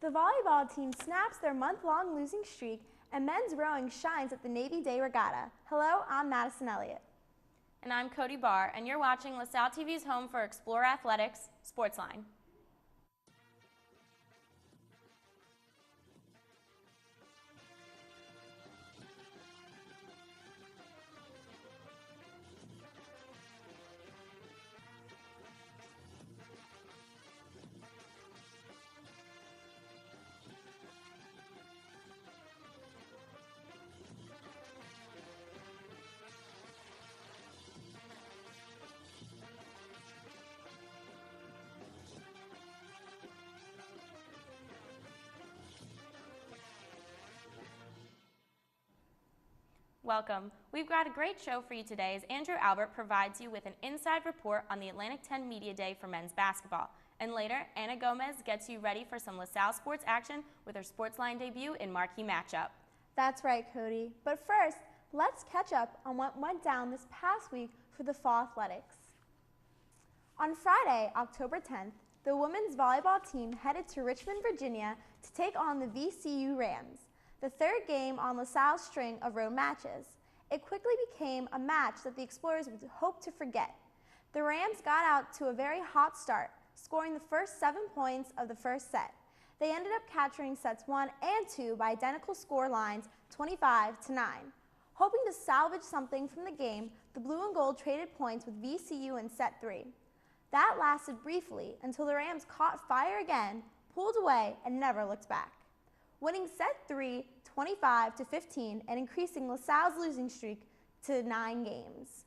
The volleyball team snaps their month-long losing streak, and men's rowing shines at the Navy Day Regatta. Hello, I'm Madison Elliott. And I'm Cody Barr, and you're watching LaSalle TV's home for Explore Athletics, SportsLine. Welcome. We've got a great show for you today as Andrew Albert provides you with an inside report on the Atlantic 10 Media Day for men's basketball. And later, Anna Gomez gets you ready for some LaSalle sports action with her SportsLine debut in marquee matchup. That's right, Cody. But first, let's catch up on what went down this past week for the fall athletics. On Friday, October 10th, the women's volleyball team headed to Richmond, Virginia to take on the VCU Rams, the third game on LaSalle's string of road matches. It quickly became a match that the Explorers would hope to forget. The Rams got out to a very hot start, scoring the first 7 points of the first set. They ended up capturing sets 1 and 2 by identical score lines, 25-9. Hoping to salvage something from the game, the blue and gold traded points with VCU in set 3. That lasted briefly until the Rams caught fire again, pulled away, and never looked back, winning set 3, 25-15, and increasing LaSalle's losing streak to 9 games.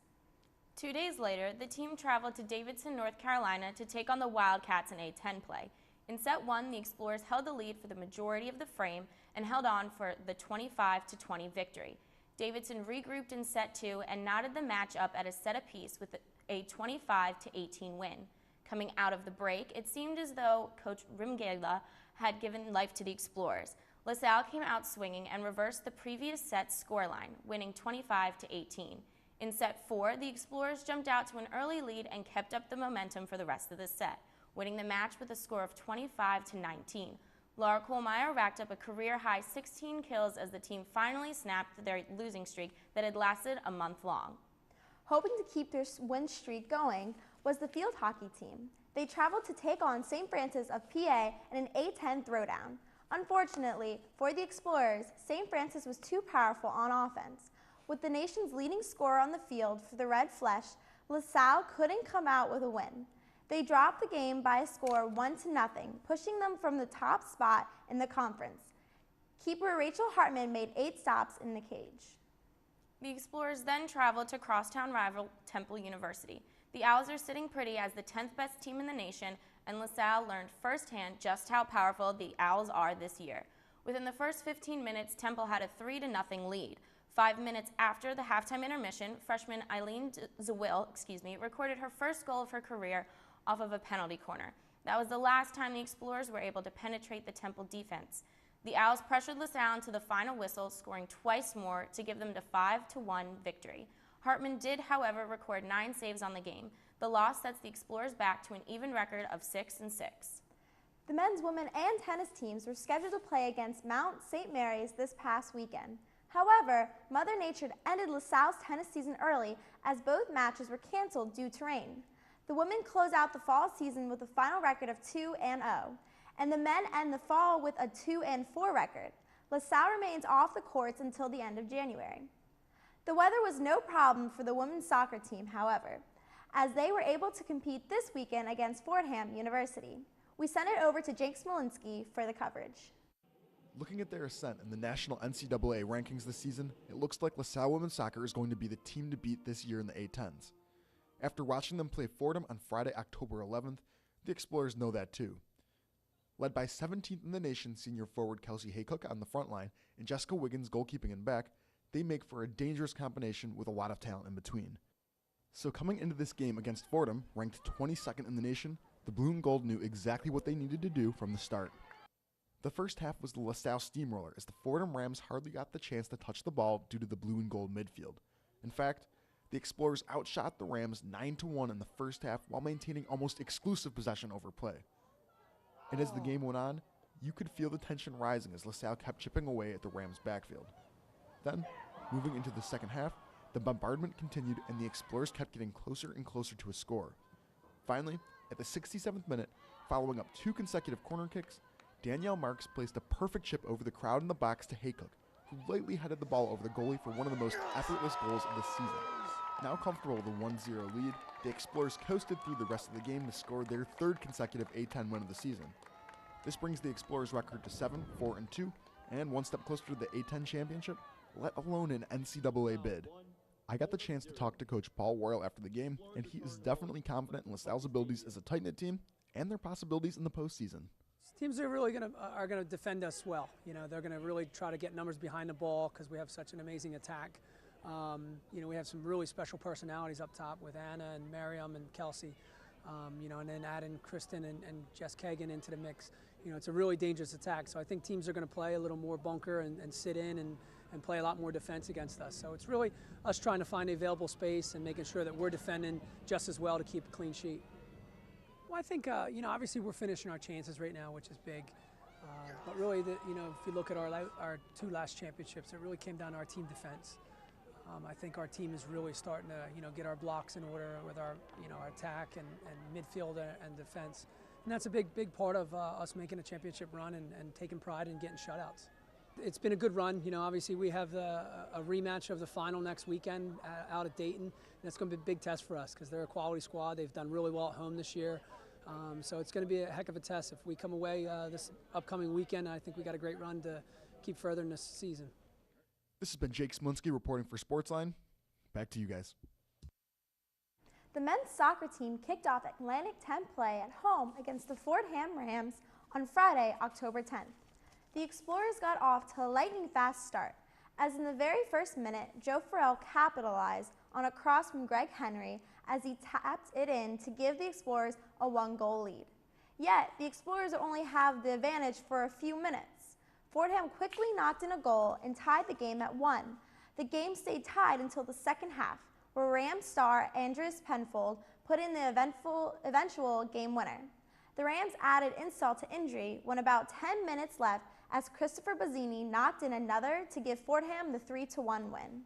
2 days later, the team traveled to Davidson, North Carolina to take on the Wildcats in A10 play. In set 1, the Explorers held the lead for the majority of the frame and held on for the 25-20 victory. Davidson regrouped in set 2 and knotted the match up at a set apiece with a 25-18 win. Coming out of the break, it seemed as though Coach Rimgela had given life to the Explorers. LaSalle came out swinging and reversed the previous set's scoreline, winning 25-18. In set 4, the Explorers jumped out to an early lead and kept up the momentum for the rest of the set, winning the match with a score of 25-19. Laura Kohlmeyer racked up a career-high 16 kills as the team finally snapped their losing streak that had lasted a month long. Hoping to keep their win streak going was the field hockey team. They traveled to take on St. Francis of PA in an A10 throwdown. Unfortunately, for the Explorers, St. Francis was too powerful on offense. With the nation's leading scorer on the field for the Red Flesh, LaSalle couldn't come out with a win. They dropped the game by a score 1-0, pushing them from the top spot in the conference. Keeper Rachel Hartman made 8 stops in the cage. The Explorers then traveled to crosstown rival Temple University. The Owls are sitting pretty as the 10th best team in the nation, and LaSalle learned firsthand just how powerful the Owls are this year. Within the first 15 minutes, Temple had a 3-0 lead. 5 minutes after the halftime intermission, freshman Eileen Zawil, recorded her first goal of her career off of a penalty corner. That was the last time the Explorers were able to penetrate the Temple defense. The Owls pressured LaSalle into the final whistle, scoring twice more to give them the 5-1 victory. Hartman did, however, record 9 saves on the game. The loss sets the Explorers back to an even record of 6-6. The men's, women, and tennis teams were scheduled to play against Mount St. Mary's this past weekend. However, Mother Nature ended LaSalle's tennis season early as both matches were canceled due to rain. The women close out the fall season with a final record of 2-0, and the men end the fall with a 2-4 record. LaSalle remains off the courts until the end of January. The weather was no problem for the women's soccer team, however, as they were able to compete this weekend against Fordham University. We sent it over to Jake Smolinski for the coverage. Looking at their ascent in the national NCAA rankings this season, it looks like LaSalle women's soccer is going to be the team to beat this year in the A10s. After watching them play Fordham on Friday, October 11th, the Explorers know that too. Led by 17th in the nation senior forward Kelsey Haycock on the front line and Jessica Wiggins goalkeeping in back, they make for a dangerous combination with a lot of talent in between. So coming into this game against Fordham, ranked 22nd in the nation, the blue and gold knew exactly what they needed to do from the start. The first half was the LaSalle steamroller as the Fordham Rams hardly got the chance to touch the ball due to the blue and gold midfield. In fact, the Explorers outshot the Rams 9-1 in the first half while maintaining almost exclusive possession over play. And as the game went on, You could feel the tension rising as LaSalle kept chipping away at the Rams' backfield. Then, moving into the second half, the bombardment continued and the Explorers kept getting closer and closer to a score. Finally, at the 67th minute, following up 2 consecutive corner kicks, Danielle Marks placed a perfect chip over the crowd in the box to Haycock, who lightly headed the ball over the goalie for one of the most effortless goals of the season. Now comfortable with a 1-0 lead, the Explorers coasted through the rest of the game to score their 3rd consecutive A-10 win of the season. This brings the Explorers' record to 7-4-2, and one step closer to the A-10 championship, let alone an NCAA bid. I got the chance to talk to Coach Paul Royal after the game, and he is definitely confident in LaSalle's abilities as a tight-knit team and their possibilities in the postseason. Teams are really gonna defend us well. You know, they're gonna really try to get numbers behind the ball because we have such an amazing attack. You know, we have some really special personalities up top with Anna and Miriam and Kelsey. You know, and then adding Kristen and Jess Kagan into the mix. You know, it's a really dangerous attack. So I think teams are going to play a little more bunker and sit in and play a lot more defense against us. So it's really us trying to find the available space and making sure that we're defending just as well to keep a clean sheet. Well, I think, you know, obviously we're finishing our chances right now, which is big. But really, you know, if you look at our 2 last championships, it really came down to our team defense. I think our team is really starting to, you know, get our blocks in order with our, you know, our attack and midfield and defense. And that's a big part of us making a championship run and taking pride in getting shutouts. It's been a good run. You know, obviously we have a rematch of the final next weekend out at Dayton. And it's going to be a big test for us because they're a quality squad. They've done really well at home this year. So it's going to be a heck of a test. If we come away this upcoming weekend, I think we got a great run to keep furthering this season. This has been Jake Smolinski reporting for SportsLine. Back to you guys. The men's soccer team kicked off Atlantic 10 play at home against the Fordham Rams on Friday, October 10th. The Explorers got off to a lightning-fast start, as in the very first minute, Joe Farrell capitalized on a cross from Greg Henry as he tapped it in to give the Explorers a 1-goal lead. Yet, the Explorers only have the advantage for a few minutes. Fordham quickly knocked in a goal and tied the game at 1. The game stayed tied until the second half, where Rams star Andreas Penfold put in the eventual game winner. The Rams added insult to injury when about 10 minutes left as Christopher Bazzini knocked in another to give Fordham the 3-1 win.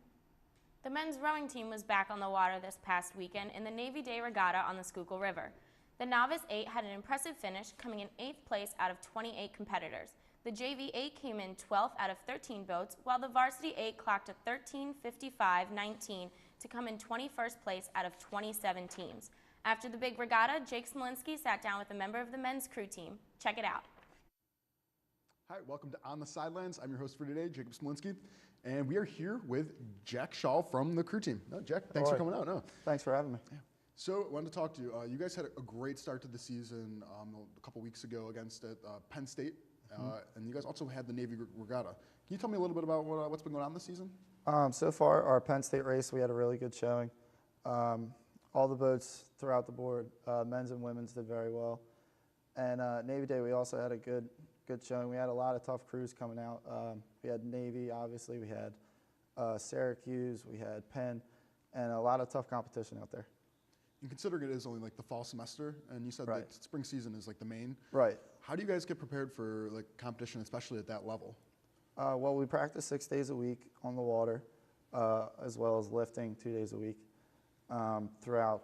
The men's rowing team was back on the water this past weekend in the Navy Day Regatta on the Schuylkill River. The Novice 8 had an impressive finish, coming in 8th place out of 28 competitors. The JV 8 came in 12th out of 13 boats, while the Varsity 8 clocked a 13:55.19 to come in 21st place out of 27 teams. After the big regatta, Jake Smolinski sat down with a member of the men's crew team. Check it out. Hi, welcome to On the Sidelines. I'm your host for today, Jacob Smolinski, and we are here with Jack Shaw from the crew team. No, Jack, thanks for coming out. No, thanks for having me. Yeah. So I wanted to talk to you. You guys had a great start to the season a couple weeks ago against Penn State. And you guys also had the Navy Regatta. Can you tell me a little bit about what's been going on this season? So far, our Penn State race, we had a really good showing. All the boats throughout the board, men's and women's, did very well. And Navy Day, we also had a good showing. We had a lot of tough crews coming out. We had Navy, obviously. We had Syracuse. We had Penn. And a lot of tough competition out there. And considering it is only like the fall semester, and you said that spring season is like the main. Right. How do you guys get prepared for like competition, especially at that level? Well, we practice 6 days a week on the water, as well as lifting 2 days a week throughout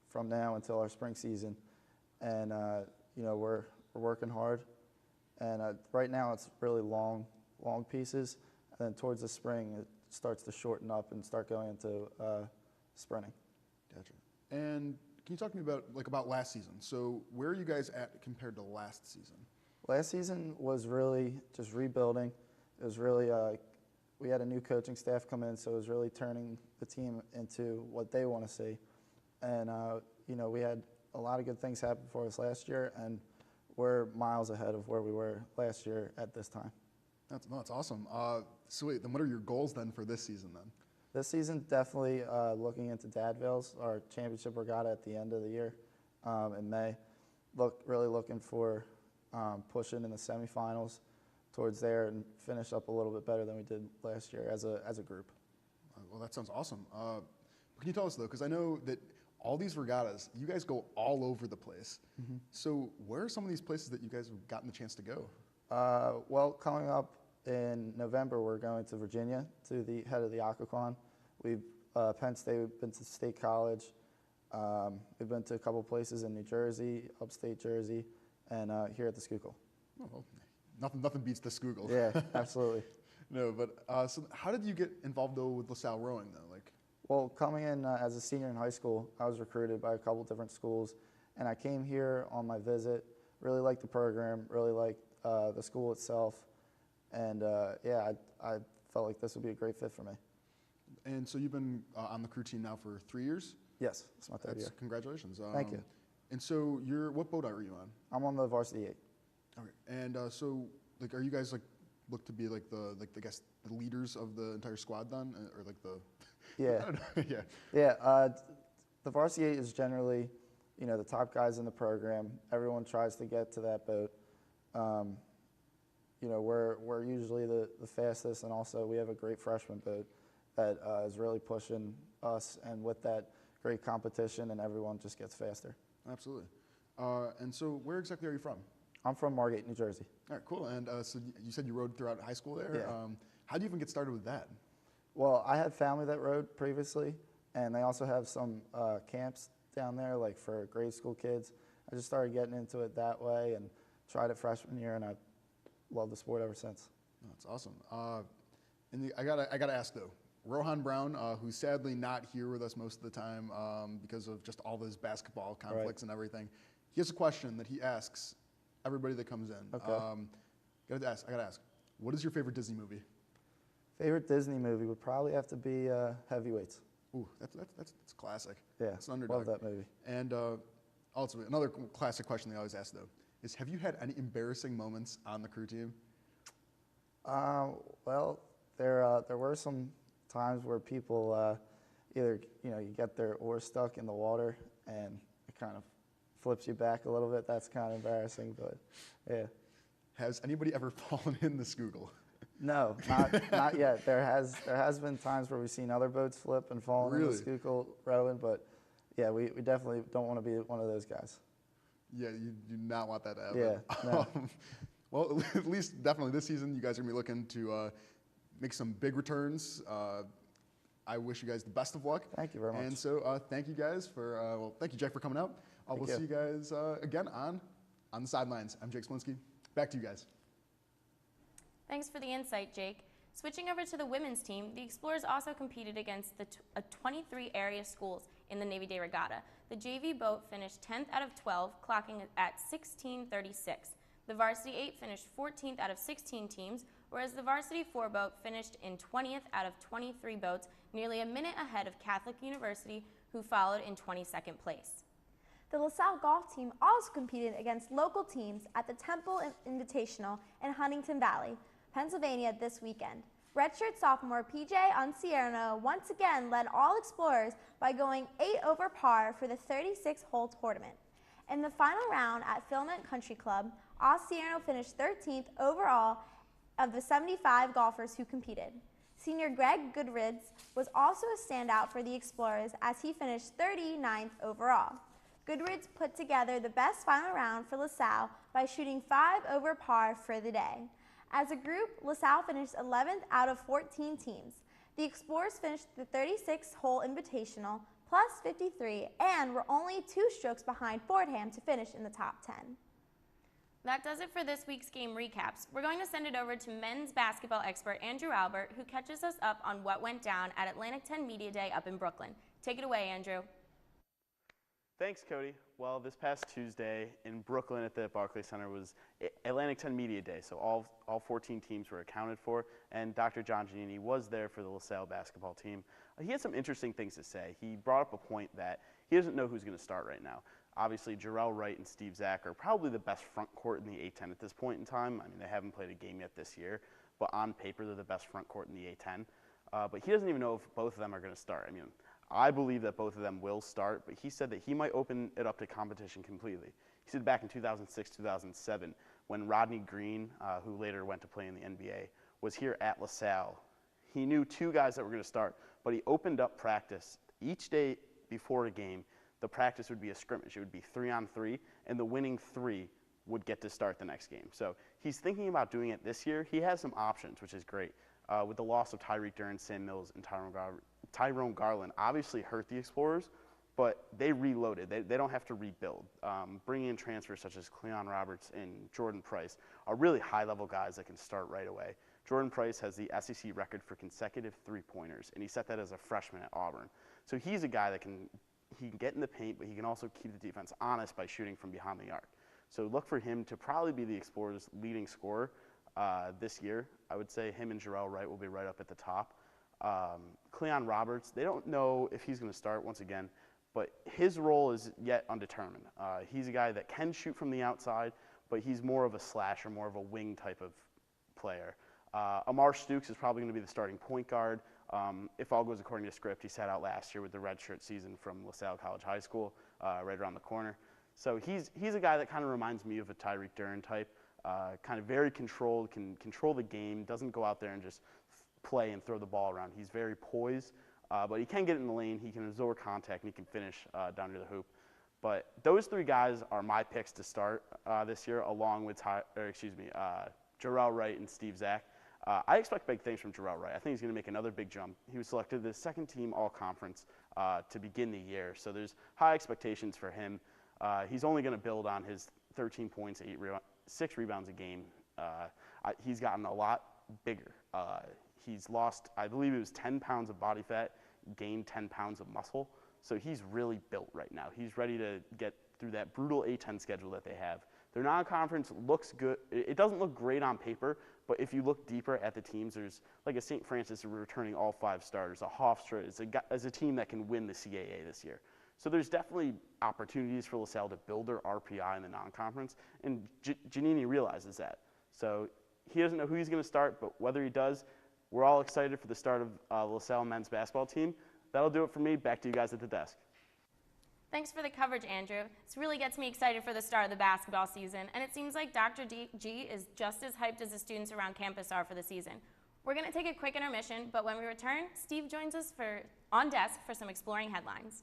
from now until our spring season. And you know, we're working hard. And right now it's really long pieces. And then towards the spring, it starts to shorten up and start going into sprinting. Gotcha. And can you talk to me about last season? So where are you guys at compared to last season? Last season was really just rebuilding. It was really, we had a new coaching staff come in, so it was really turning the team into what they want to see. And, you know, we had a lot of good things happen for us last year, and we're miles ahead of where we were last year at this time. That's awesome. So wait, then what are your goals then for this season then? This season, definitely looking into Dadville's, our championship regatta at the end of the year in May. Really looking for pushing in the semifinals towards there and finish up a little bit better than we did last year as a group. Well, that sounds awesome. Can you tell us though, because I know that all these regattas, you guys go all over the place. So where are some of these places that you guys have gotten the chance to go? Well, coming up in November, we're going to Virginia to the head of the Aquacon. We've Penn State, we've been to State College. We've been to a couple places in New Jersey, upstate Jersey, and here at the Schuylkill. Oh, well, nothing beats the Schuylkill. Yeah, absolutely. No, but so how did you get involved though with LaSalle rowing though? Like, Well, coming in as a senior in high school, I was recruited by a couple different schools, and I came here on my visit. Really liked the program, really liked the school itself, and yeah, I felt like this would be a great fit for me. and so you've been on the crew team now for 3 years. Yes, it's my third year. Congratulations. Thank you. And so what boat are you on? I'm on the varsity 8. Okay. And so like, are you guys like look to be like the leaders of the entire squad then, or like the? Yeah. I don't know. Yeah. Yeah, the varsity 8 is generally, the top guys in the program. Everyone tries to get to that boat. We're usually the fastest, and also we have a great freshman boat that is really pushing us, and with that great competition, and everyone just gets faster. Absolutely. And so where exactly are you from? I'm from Margate, New Jersey. All right, cool. And so you said you rowed throughout high school there. Yeah. How do you even get started with that? Well, I had family that rowed previously, and they also have some camps down there, like for grade school kids. I just started getting into it that way and tried it freshman year, and I love the sport ever since. Oh, that's awesome. And I gotta ask though, Rohan Brown, who's sadly not here with us most of the time because of just all those basketball conflicts and everything, he has a question that he asks everybody that comes in. Okay. I gotta ask, what is your favorite Disney movie? Favorite Disney movie would probably have to be Heavyweights. Ooh, that's classic. Yeah, It's an underdog. love that movie. And also another classic question they always ask though is, have you had any embarrassing moments on the crew team? Well, there were some times where people either you get their oar stuck in the water and it kind of flips you back a little bit. That's kind of embarrassing, but yeah. Has anybody ever fallen in the Schuylkill? No, not yet. There has been times where we've seen other boats flip and fall in the Schuylkill rowing, but yeah, we definitely don't want to be one of those guys. Yeah, you do not want that to happen. Yeah. No. Well, at least definitely this season, you guys are going to be looking to make some big returns. I wish you guys the best of luck. Thank you very much. And so thank you guys for, thank you, Jack, for coming out. We'll see you guys again on the sidelines. I'm Jake Splinsky. Back to you guys. Thanks for the insight, Jake. Switching over to the women's team, the Explorers also competed against 23 area schools in the Navy Day Regatta. The JV boat finished 10th out of 12, clocking at 16:36. The Varsity 8 finished 14th out of 16 teams, whereas the Varsity 4 boat finished in 20th out of 23 boats, nearly a minute ahead of Catholic University, who followed in 22nd place. The LaSalle golf team also competed against local teams at the Temple Invitational in Huntington Valley, Pennsylvania this weekend. Redshirt sophomore PJ Uncierno once again led all Explorers by going 8 over par for the 36-hole tournament. In the final round at Filament Country Club, Uncierno finished 13th overall of the 75 golfers who competed. Senior Greg Goodrids was also a standout for the Explorers as he finished 39th overall. Goodrids put together the best final round for LaSalle by shooting 5 over par for the day. As a group, LaSalle finished 11th out of 14 teams. The Explorers finished the 36-hole Invitational plus 53 and were only 2 strokes behind Fordham to finish in the top 10. That does it for this week's game recaps. We're going to send it over to men's basketball expert Andrew Albert, who catches us up on what went down at Atlantic 10 Media Day up in Brooklyn. Take it away, Andrew. Thanks, Cody. Well, this past Tuesday in Brooklyn at the Barclays Center was Atlantic 10 Media Day, so all 14 teams were accounted for, and Dr. John Giannini was there for the LaSalle basketball team. He had some interesting things to say. He brought up a point that he doesn't know who's going to start right now. Obviously, Jarrell Wright and Steve Zach are probably the best front court in the A-10 at this point in time. I mean, they haven't played a game yet this year, but on paper, they're the best front court in the A-10. But he doesn't even know if both of them are going to start. I mean, I believe that both of them will start, but he said that he might open it up to competition completely. He said back in 2006, 2007, when Rodney Green, who later went to play in the NBA, was here at LaSalle, he knew 2 guys that were going to start, but he opened up practice each day before a game the practice would be a scrimmage. It would be 3-on-3, and the winning 3 would get to start the next game. So he's thinking about doing it this year. He has some options, which is great. With the loss of Tyreek Durden, Sam Mills, and Tyrone Garland obviously hurt the Explorers, but they reloaded. They don't have to rebuild. Bringing in transfers such as Cleon Roberts and Jordan Price are really high-level guys that can start right away. Jordan Price has the SEC record for consecutive three-pointers, and he set that as a freshman at Auburn. So he's a guy that can get in the paint, but he can also keep the defense honest by shooting from behind the arc. So look for him to probably be the Explorers' leading scorer this year. I would say him and Jarrell Wright will be right up at the top. Cleon Roberts, they don't know if he's going to start once again, but his role is yet undetermined. He's a guy that can shoot from the outside, but he's more of a slasher, more of a wing type of player. Amar Stooks is probably going to be the starting point guard. If all goes according to script, he sat out last year with the redshirt season from LaSalle College High School, right around the corner. So he's a guy that kind of reminds me of a Tyreek Durden type, kind of very controlled, can control the game, doesn't go out there and just play and throw the ball around. He's very poised, but he can get in the lane, he can absorb contact, and he can finish down to the hoop. But those 3 guys are my picks to start this year, along with Jarrell Wright and Steve Zach. I expect big things from Jarrell Wright. I think he's going to make another big jump. He was selected the second-team All-Conference to begin the year, so there's high expectations for him. He's only going to build on his 13 points, 6 rebounds a game. He's gotten a lot bigger. He's lost, I believe it was 10 pounds of body fat, gained 10 pounds of muscle. So he's really built right now. He's ready to get through that brutal A-10 schedule that they have. Their non-conference looks good. It doesn't look great on paper, but if you look deeper at the teams, there's like a St. Francis returning all 5 starters, a Hofstra is a team that can win the CAA this year. So there's definitely opportunities for LaSalle to build their RPI in the non-conference, and Giannini realizes that. So he doesn't know who he's going to start, but whether he does, we're all excited for the start of LaSalle men's basketball team. That'll do it for me. Back to you guys at the desk. Thanks for the coverage, Andrew. This really gets me excited for the start of the basketball season, and it seems like Dr. G is just as hyped as the students around campus are for the season. We're going to take a quick intermission, but when we return, Steve joins us on desk for some exploring headlines.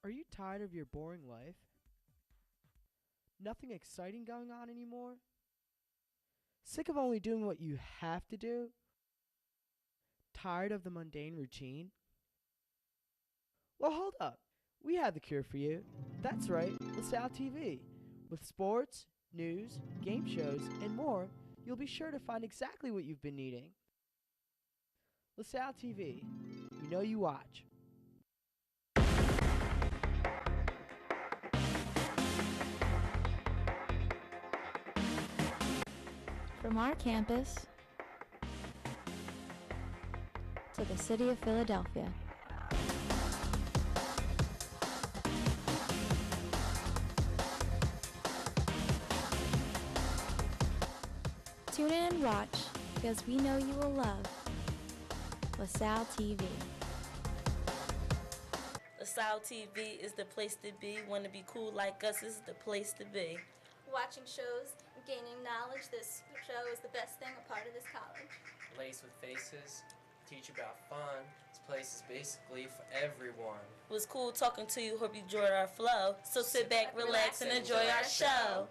Are you tired of your boring life? Nothing exciting going on anymore? Sick of only doing what you have to do? Tired of the mundane routine? Well, hold up. We have the cure for you. That's right, LaSalle TV. With sports, news, game shows, and more, you'll be sure to find exactly what you've been needing. LaSalle TV. We know you watch. From our campus to the city of Philadelphia. Tune in and watch because we know you will love LaSalle TV. LaSalle TV is the place to be. Want to be cool like us, this is the place to be. Watching shows, gaining knowledge, this show is the best thing a part of this college. Laced with faces, teach about fun. This place is basically for everyone. It was cool talking to you, hope you enjoyed our flow. So sit back, relax, and enjoy our show.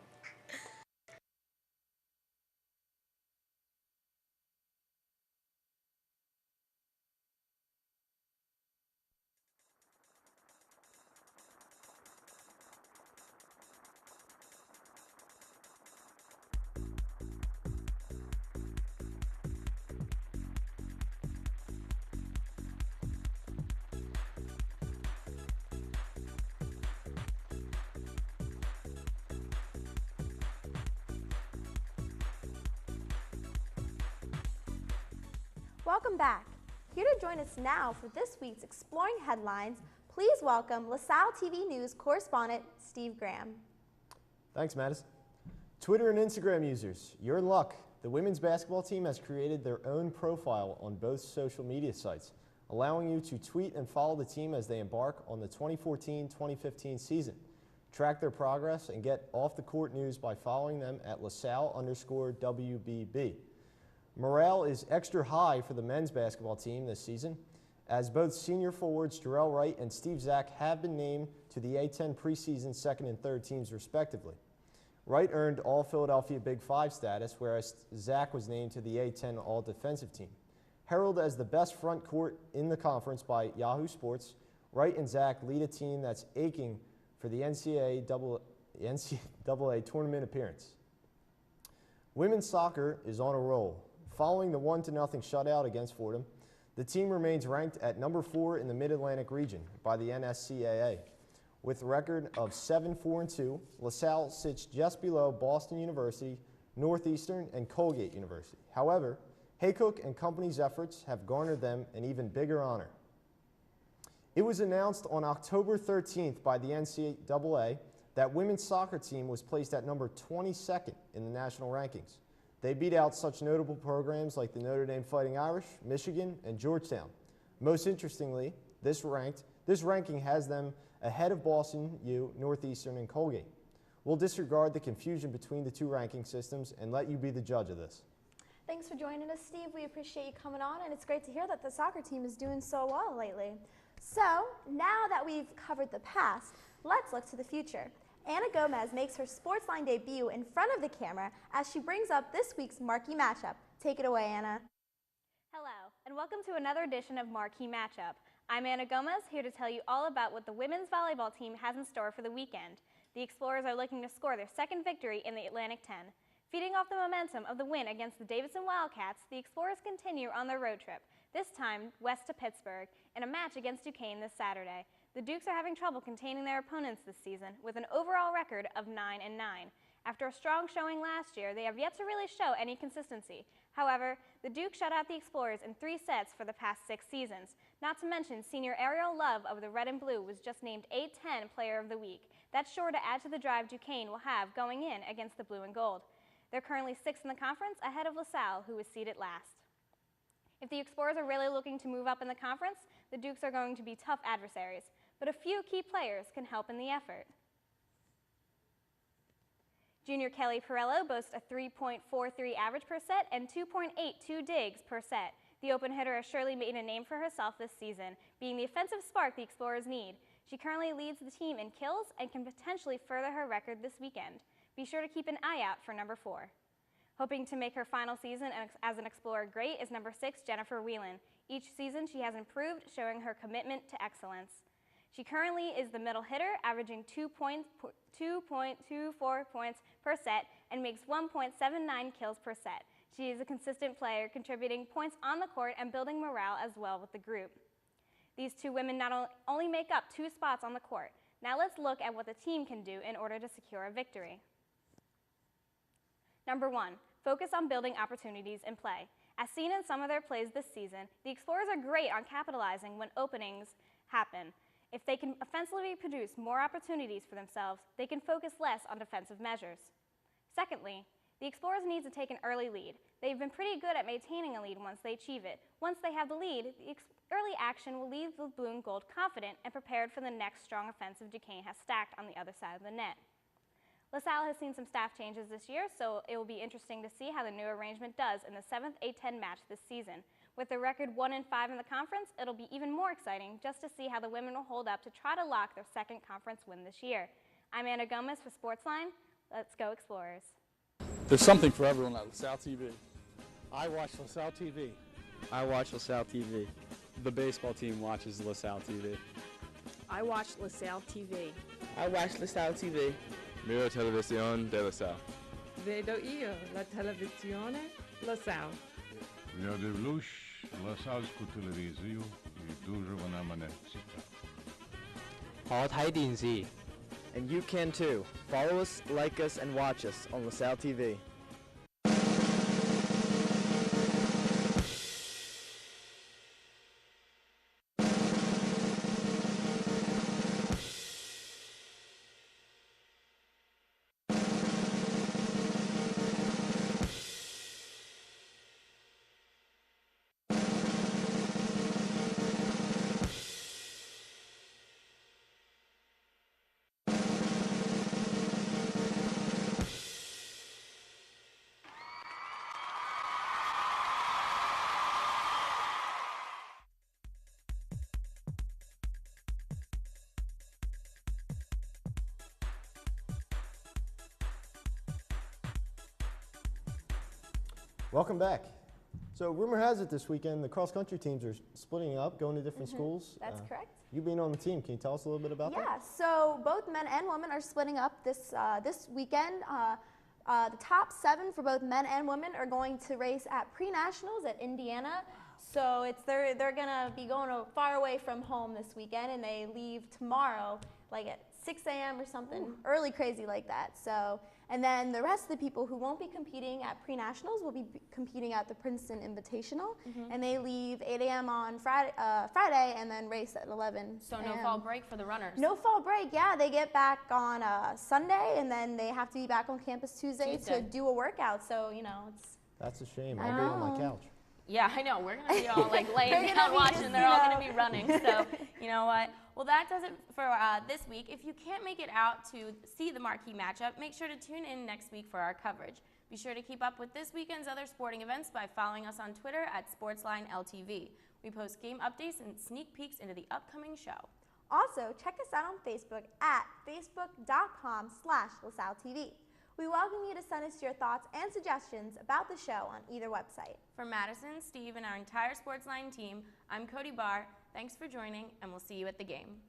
Welcome back. Here to join us now for this week's Exploring Headlines, please welcome LaSalle TV News correspondent Steve Graham. Thanks, Madison. Twitter and Instagram users, you're in luck. The women's basketball team has created their own profile on both social media sites, allowing you to tweet and follow the team as they embark on the 2014-2015 season. Track their progress and get off-the-court news by following them at LaSalle_WBB. Morale is extra high for the men's basketball team this season, as both senior forwards Jarrell Wright and Steve Zach have been named to the A-10 preseason second and third teams respectively. Wright earned All-Philadelphia Big Five status, whereas Zach was named to the A-10 All-Defensive team. Heralded as the best front court in the conference by Yahoo Sports, Wright and Zach lead a team that's aching for the NCAA tournament appearance. Women's soccer is on a roll. Following the 1-0 shutout against Fordham, the team remains ranked at number 4 in the Mid-Atlantic region by the NSCAA. With a record of 7-4-2, LaSalle sits just below Boston University, Northeastern, and Colgate University. However, Haycock and company's efforts have garnered them an even bigger honor. It was announced on October 13th by the NCAA that women's soccer team was placed at number 22nd in the national rankings. They beat out such notable programs like the Notre Dame Fighting Irish, Michigan, and Georgetown. Most interestingly, this ranking has them ahead of Boston U, Northeastern, and Colgate. We'll disregard the confusion between the two ranking systems and let you be the judge of this. Thanks for joining us, Steve. We appreciate you coming on, and it's great to hear that the soccer team is doing so well lately. So, now that we've covered the past, let's look to the future. Anna Gomez makes her SportsLine debut in front of the camera as she brings up this week's marquee matchup. Take it away, Anna. Hello, and welcome to another edition of Marquee Matchup. I'm Anna Gomez, here to tell you all about what the women's volleyball team has in store for the weekend. The Explorers are looking to score their second victory in the Atlantic 10. Feeding off the momentum of the win against the Davidson Wildcats, the Explorers continue on their road trip, this time west to Pittsburgh, in a match against Duquesne this Saturday. The Dukes are having trouble containing their opponents this season, with an overall record of 9-9. After a strong showing last year, they have yet to really show any consistency. However, the Dukes shut out the Explorers in 3 sets for the past 6 seasons. Not to mention, senior Ariel Love of the Red and Blue was just named A-10 Player of the Week. That's sure to add to the drive Duquesne will have going in against the Blue and Gold. They're currently 6th in the conference, ahead of LaSalle, who is seeded last. If the Explorers are really looking to move up in the conference, the Dukes are going to be tough adversaries, but a few key players can help in the effort. Junior Kelly Perello boasts a 3.43 average per set and 2.82 digs per set. The open hitter has surely made a name for herself this season, being the offensive spark the Explorers need. She currently leads the team in kills and can potentially further her record this weekend. Be sure to keep an eye out for number 4. Hoping to make her final season as an Explorer great is number 6, Jennifer Whelan. Each season she has improved, showing her commitment to excellence. She currently is the middle hitter, averaging 2.24 points per set and makes 1.79 kills per set. She is a consistent player, contributing points on the court and building morale as well with the group. These two women not only make up 2 spots on the court. Now let's look at what the team can do in order to secure a victory. Number 1, focus on building opportunities in play. As seen in some of their plays this season, the Explorers are great on capitalizing when openings happen. If they can offensively produce more opportunities for themselves, they can focus less on defensive measures. Secondly, the Explorers need to take an early lead. They've been pretty good at maintaining a lead once they achieve it. Once they have the lead, the early action will leave the Blue and Gold confident and prepared for the next strong offensive Duquesne has stacked on the other side of the net. LaSalle has seen some staff changes this year, so it will be interesting to see how the new arrangement does in the 7th A-10 match this season. With the record 1-5 in the conference, it'll be even more exciting just to see how the women will hold up to try to lock their second conference win this year. I'm Anna Gomez for SportsLine. Let's go Explorers. There's something for everyone at LaSalle TV. I watch LaSalle TV. I watch LaSalle TV. The baseball team watches LaSalle TV. I watch LaSalle TV. I watch LaSalle TV. Miro Televisión de LaSalle. Vedo io la televisione LaSalle. Я дивлюсь LaSalleську телевізію і дуже вона мене цікавить. 我睇電視. And you can too. Follow us, like us, and watch us on LaSalle TV. Welcome back. So rumor has it this weekend the cross-country teams are splitting up, going to different schools. That's correct. You being on the team, can you tell us a little bit about that? Yeah, so both men and women are splitting up this weekend. The top 7 for both men and women are going to race at pre-nationals at Indiana. So they're gonna be going far away from home this weekend, and they leave tomorrow, like at 6 a.m. or something, early crazy like that. So, and then the rest of the people who won't be competing at pre-nationals will be competing at the Princeton Invitational, and they leave 8 a.m. on Friday, and then race at 11. So no fall break for the runners. No fall break, yeah. They get back on Sunday, and then they have to be back on campus Tuesday to do a workout. So, you know, it's... That's a shame. I'll be on my couch. Yeah, I know. We're going to be all like laying down watching. They're all going to be running. So, you know what? Well, that does it for this week. If you can't make it out to see the marquee matchup, make sure to tune in next week for our coverage. Be sure to keep up with this weekend's other sporting events by following us on Twitter at SportsLine LTV. We post game updates and sneak peeks into the upcoming show. Also, check us out on Facebook at facebook.com/LaSalleTV. We welcome you to send us your thoughts and suggestions about the show on either website. For Madison, Steve, and our entire SportsLine team, I'm Cody Barr. Thanks for joining, and we'll see you at the game.